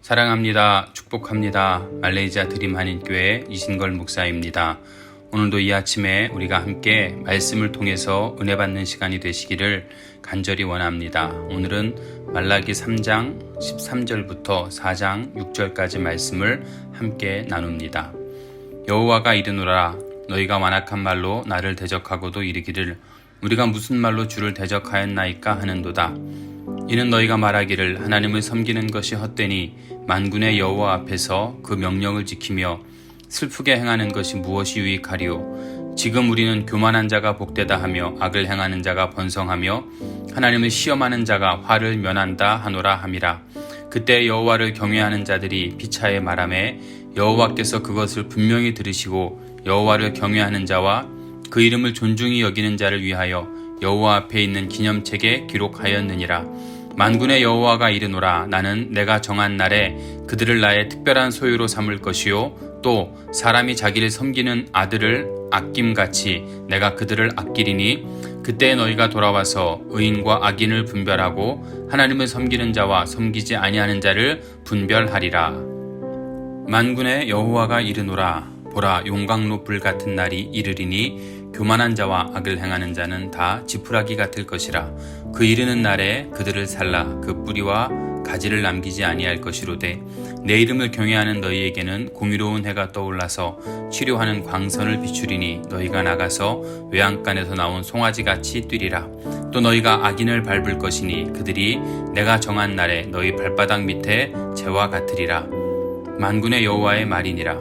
사랑합니다. 축복합니다. 말레이시아 드림 한인교회 이신걸 목사입니다. 오늘도 이 아침에 우리가 함께 말씀을 통해서 은혜 받는 시간이 되시기를 간절히 원합니다. 오늘은 말라기 3장 13절부터 4장 6절까지 말씀을 함께 나눕니다. 여호와가 이르노라 너희가 완악한 말로 나를 대적하고도 이르기를 우리가 무슨 말로 주를 대적하였나이까 하는도다. 이는 너희가 말하기를 하나님을 섬기는 것이 헛되니 만군의 여호와 앞에서 그 명령을 지키며 슬프게 행하는 것이 무엇이 유익하리요. 지금 우리는 교만한 자가 복되다 하며 악을 행하는 자가 번성하며 하나님을 시험하는 자가 화를 면한다 하노라 함이라. 그때 여호와를 경외하는 자들이 피차에 말하매 여호와께서 그것을 분명히 들으시고 여호와를 경외하는 자와 그 이름을 존중히 여기는 자를 위하여 여호와 앞에 있는 기념책에 기록하였느니라. 만군의 여호와가 이르노라 나는 내가 정한 날에 그들을 나의 특별한 소유로 삼을 것이요 또 사람이 자기를 섬기는 아들을 아낌같이 내가 그들을 아끼리니 그때 너희가 돌아와서 의인과 악인을 분별하고 하나님을 섬기는 자와 섬기지 아니하는 자를 분별하리라. 만군의 여호와가 이르노라 보라 용광로 불 같은 날이 이르리니 교만한 자와 악을 행하는 자는 다 지푸라기 같을 것이라. 그 이르는 날에 그들을 살라 그 뿌리와 가지를 남기지 아니할 것이로되 내 이름을 경외하는 너희에게는 공의로운 해가 떠올라서 치료하는 광선을 비추리니 너희가 나가서 외양간에서 나온 송아지같이 뛰리라. 또 너희가 악인을 밟을 것이니 그들이 내가 정한 날에 너희 발바닥 밑에 재와 같으리라. 만군의 여호와의 말이니라.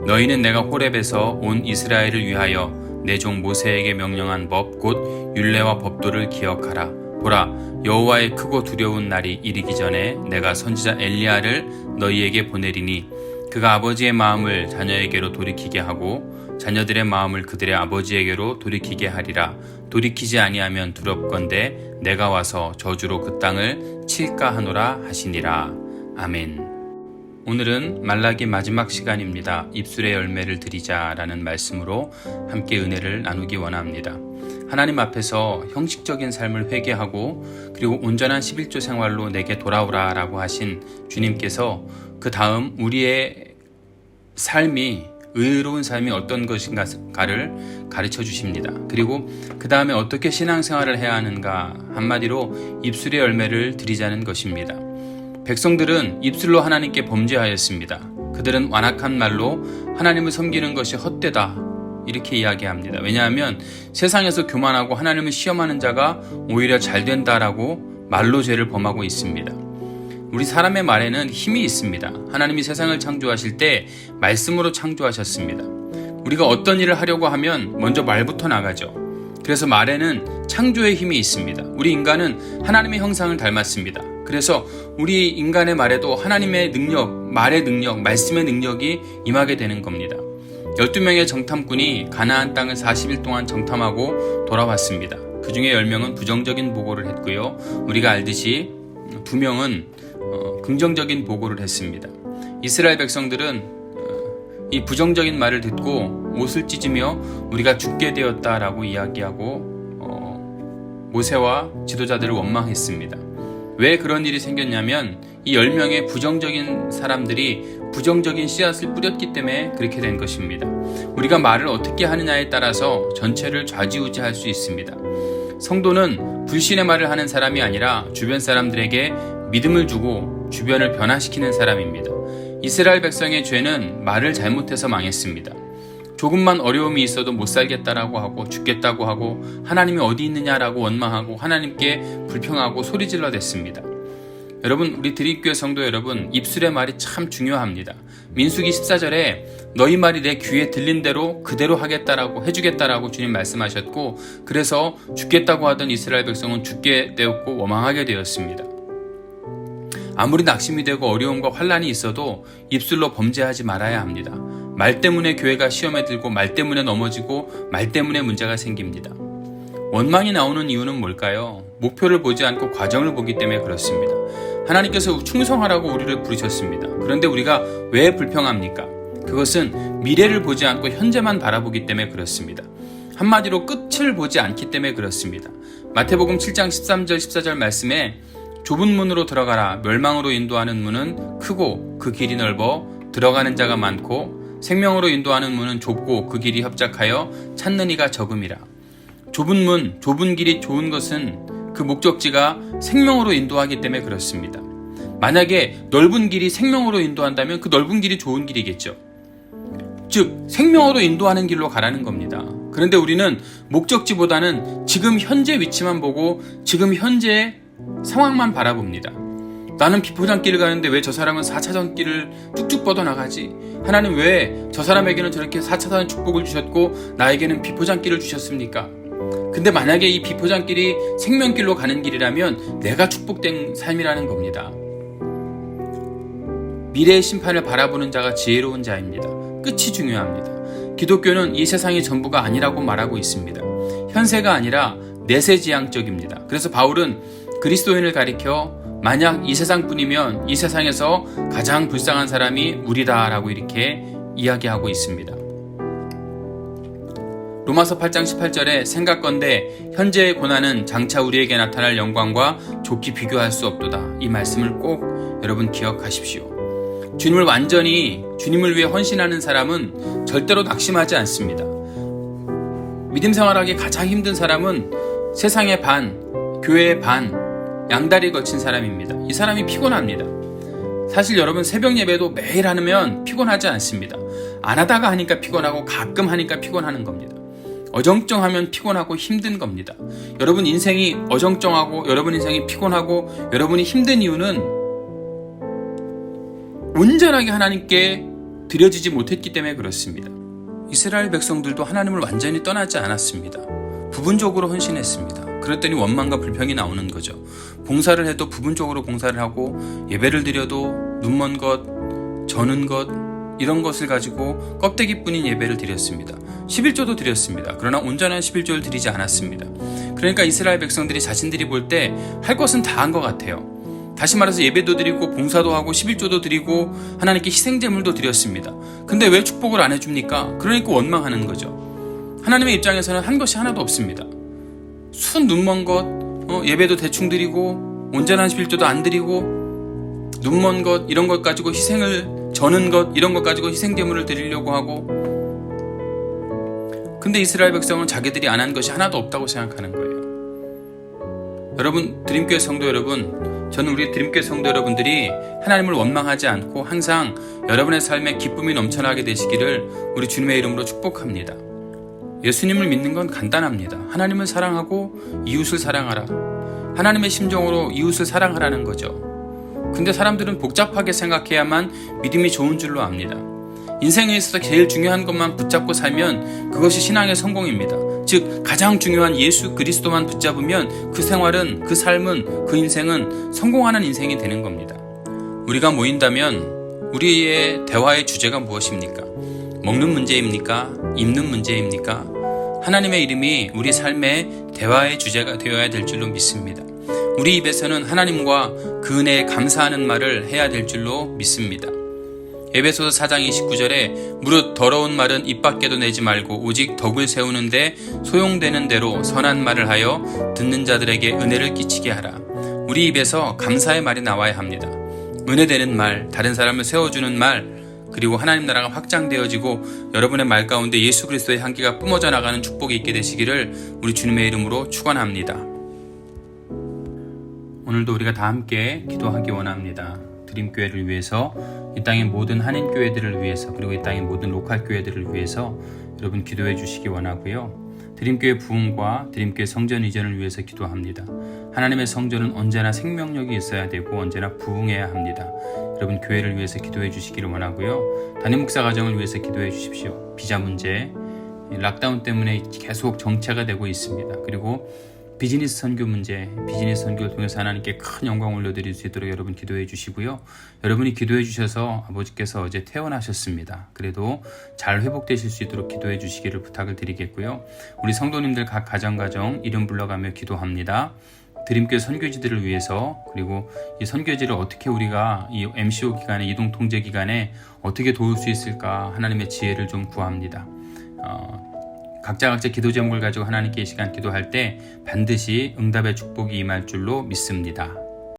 너희는 내가 호렙에서 온 이스라엘을 위하여 내 종 모세에게 명령한 법 곧 율례와 법도를 기억하라. 보라 여호와의 크고 두려운 날이 이르기 전에 내가 선지자 엘리야를 너희에게 보내리니 그가 아버지의 마음을 자녀에게로 돌이키게 하고 자녀들의 마음을 그들의 아버지에게로 돌이키게 하리라. 돌이키지 아니하면 두렵건대 내가 와서 저주로 그 땅을 칠까 하노라 하시니라. 아멘. 오늘은 말라기 마지막 시간입니다. 입술의 열매를 드리자라는 말씀으로 함께 은혜를 나누기 원합니다. 하나님 앞에서 형식적인 삶을 회개하고 그리고 온전한 11조 생활로 내게 돌아오라 라고 하신 주님께서 그 다음 우리의 삶이 의로운 삶이 어떤 것인가를 가르쳐 주십니다. 그리고 그 다음에 어떻게 신앙생활을 해야 하는가 한마디로 입술의 열매를 드리자는 것입니다. 백성들은 입술로 하나님께 범죄하였습니다. 그들은 완악한 말로 하나님을 섬기는 것이 헛되다 이렇게 이야기합니다. 왜냐하면 세상에서 교만하고 하나님을 시험하는 자가 오히려 잘 된다라고 말로 죄를 범하고 있습니다. 우리 사람의 말에는 힘이 있습니다. 하나님이 세상을 창조하실 때 말씀으로 창조하셨습니다. 우리가 어떤 일을 하려고 하면 먼저 말부터 나가죠. 그래서 말에는 창조의 힘이 있습니다. 우리 인간은 하나님의 형상을 닮았습니다. 그래서 우리 인간의 말에도 하나님의 능력, 말의 능력, 말씀의 능력이 임하게 되는 겁니다. 12명의 정탐꾼이 가나안 땅을 40일 동안 정탐하고 돌아왔습니다. 그 중에 10명은 부정적인 보고를 했고요. 우리가 알듯이 2명은 긍정적인 보고를 했습니다. 이스라엘 백성들은 이 부정적인 말을 듣고 옷을 찢으며 우리가 죽게 되었다라고 이야기하고 모세와 지도자들을 원망했습니다. 왜 그런 일이 생겼냐면 이 10명의 부정적인 사람들이 부정적인 씨앗을 뿌렸기 때문에 그렇게 된 것입니다. 우리가 말을 어떻게 하느냐에 따라서 전체를 좌지우지할 수 있습니다. 성도는 불신의 말을 하는 사람이 아니라 주변 사람들에게 믿음을 주고 주변을 변화시키는 사람입니다. 이스라엘 백성의 죄는 말을 잘못해서 망했습니다. 조금만 어려움이 있어도 못 살겠다라고 하고 죽겠다고 하고 하나님이 어디 있느냐라고 원망하고 하나님께 불평하고 소리질러 댔습니다. 여러분 우리 드림교회 성도 여러분 입술의 말이 참 중요합니다. 민수기 14절에 너희 말이 내 귀에 들린 대로 그대로 하겠다라고 해주겠다라고 주님 말씀하셨고 그래서 죽겠다고 하던 이스라엘 백성은 죽게 되었고 원망하게 되었습니다. 아무리 낙심이 되고 어려움과 환난이 있어도 입술로 범죄하지 말아야 합니다. 말 때문에 교회가 시험에 들고 말 때문에 넘어지고 말 때문에 문제가 생깁니다. 원망이 나오는 이유는 뭘까요? 목표를 보지 않고 과정을 보기 때문에 그렇습니다. 하나님께서 충성하라고 우리를 부르셨습니다. 그런데 우리가 왜 불평합니까? 그것은 미래를 보지 않고 현재만 바라보기 때문에 그렇습니다. 한마디로 끝을 보지 않기 때문에 그렇습니다. 마태복음 7장 13절 14절 말씀에 좁은 문으로 들어가라. 멸망으로 인도하는 문은 크고 그 길이 넓어 들어가는 자가 많고 생명으로 인도하는 문은 좁고 그 길이 협착하여 찾는 이가 적음이라. 좁은 문, 좁은 길이 좋은 것은 그 목적지가 생명으로 인도하기 때문에 그렇습니다. 만약에 넓은 길이 생명으로 인도한다면 그 넓은 길이 좋은 길이겠죠. 즉 생명으로 인도하는 길로 가라는 겁니다. 그런데 우리는 목적지보다는 지금 현재 위치만 보고 지금 현재 상황만 바라봅니다. 나는 비포장길을 가는데 왜 저 사람은 4차선 길을 쭉쭉 뻗어나가지? 하나님 왜 저 사람에게는 저렇게 4차선 축복을 주셨고 나에게는 비포장길을 주셨습니까? 근데 만약에 이 비포장길이 생명길로 가는 길이라면 내가 축복된 삶이라는 겁니다. 미래의 심판을 바라보는 자가 지혜로운 자입니다. 끝이 중요합니다. 기독교는 이 세상이 전부가 아니라고 말하고 있습니다. 현세가 아니라 내세지향적입니다. 그래서 바울은 그리스도인을 가리켜 만약 이 세상뿐이면 이 세상에서 가장 불쌍한 사람이 우리다라고 이렇게 이야기하고 있습니다. 로마서 8장 18절에 생각건대 현재의 고난은 장차 우리에게 나타날 영광과 좋게 비교할 수 없도다. 이 말씀을 꼭 여러분 기억하십시오. 주님을 위해 헌신하는 사람은 절대로 낙심하지 않습니다. 믿음 생활하기 가장 힘든 사람은 세상의 반, 교회의 반, 양다리 걸친 사람입니다. 이 사람이 피곤합니다. 사실 여러분 새벽 예배도 매일 하면 피곤하지 않습니다. 안 하다가 하니까 피곤하고 가끔 하니까 피곤하는 겁니다. 어정쩡하면 피곤하고 힘든 겁니다. 여러분 인생이 어정쩡하고 여러분 인생이 피곤하고 여러분이 힘든 이유는 온전하게 하나님께 드려지지 못했기 때문에 그렇습니다. 이스라엘 백성들도 하나님을 완전히 떠나지 않았습니다. 부분적으로 헌신했습니다. 그랬더니 원망과 불평이 나오는 거죠. 봉사를 해도 부분적으로 봉사를 하고 예배를 드려도 눈먼 것, 저는 것 이런 것을 가지고 껍데기뿐인 예배를 드렸습니다. 11조도 드렸습니다. 그러나 온전한 11조를 드리지 않았습니다. 그러니까 이스라엘 백성들이 자신들이 볼 때 할 것은 다 한 것 같아요. 다시 말해서 예배도 드리고 봉사도 하고 11조도 드리고 하나님께 희생제물도 드렸습니다. 근데 왜 축복을 안 해줍니까? 그러니까 원망하는 거죠. 하나님의 입장에서는 한 것이 하나도 없습니다. 순 눈먼 것, 예배도 대충 드리고 온전한 11조도 안 드리고 눈먼 것 이런 것 가지고 희생을 저는 것 이런 것 가지고 희생제물을 드리려고 하고 근데 이스라엘 백성은 자기들이 안 한 것이 하나도 없다고 생각하는 거예요. 여러분 드림교회 성도 여러분 저는 우리 드림교회 성도 여러분들이 하나님을 원망하지 않고 항상 여러분의 삶에 기쁨이 넘쳐나게 되시기를 우리 주님의 이름으로 축복합니다. 예수님을 믿는 건 간단합니다. 하나님을 사랑하고 이웃을 사랑하라. 하나님의 심정으로 이웃을 사랑하라는 거죠. 근데 사람들은 복잡하게 생각해야만 믿음이 좋은 줄로 압니다. 인생에 있어서 제일 중요한 것만 붙잡고 살면 그것이 신앙의 성공입니다. 즉 가장 중요한 예수 그리스도만 붙잡으면 그 생활은 그 삶은 그 인생은 성공하는 인생이 되는 겁니다. 우리가 모인다면 우리의 대화의 주제가 무엇입니까? 먹는 문제입니까? 입는 문제입니까? 하나님의 이름이 우리 삶의 대화의 주제가 되어야 될 줄로 믿습니다. 우리 입에서는 하나님과 그 은혜에 감사하는 말을 해야 될 줄로 믿습니다. 에베소서 4장 29절에 무릇 더러운 말은 입 밖에도 내지 말고 오직 덕을 세우는데 소용되는 대로 선한 말을 하여 듣는 자들에게 은혜를 끼치게 하라. 우리 입에서 감사의 말이 나와야 합니다. 은혜되는 말, 다른 사람을 세워주는 말, 그리고 하나님 나라가 확장되어지고 여러분의 말 가운데 예수 그리스도의 향기가 뿜어져 나가는 축복이 있게 되시기를 우리 주님의 이름으로 축원합니다. 오늘도 우리가 다 함께 기도하기 원합니다. 드림교회를 위해서, 이 땅의 모든 한인교회들을 위해서, 그리고 이 땅의 모든 로컬교회들을 위해서 여러분 기도해 주시기 원하고요. 드림교회 부흥과 드림교회 성전 이전을 위해서 기도합니다. 하나님의 성전은 언제나 생명력이 있어야 되고 언제나 부흥해야 합니다. 여러분 교회를 위해서 기도해 주시기를 원하고요. 담임 목사 가정을 위해서 기도해 주십시오. 비자 문제, 락다운 때문에 계속 정체가 되고 있습니다. 그리고 비즈니스 선교 문제, 비즈니스 선교를 통해서 하나님께 큰 영광 올려드릴 수 있도록 여러분 기도해 주시고요. 여러분이 기도해 주셔서 아버지께서 어제 퇴원하셨습니다. 그래도 잘 회복되실 수 있도록 기도해 주시기를 부탁을 드리겠고요. 우리 성도님들 각 가정 이름 불러가며 기도합니다. 드림교회 선교지들을 위해서, 그리고 이 선교지를 어떻게 우리가 이 MCO 기간에, 이동 통제 기간에 어떻게 도울 수 있을까 하나님의 지혜를 좀 구합니다. 각자 기도 제목을 가지고 하나님께 이 시간 기도할 때 반드시 응답의 축복이 임할 줄로 믿습니다.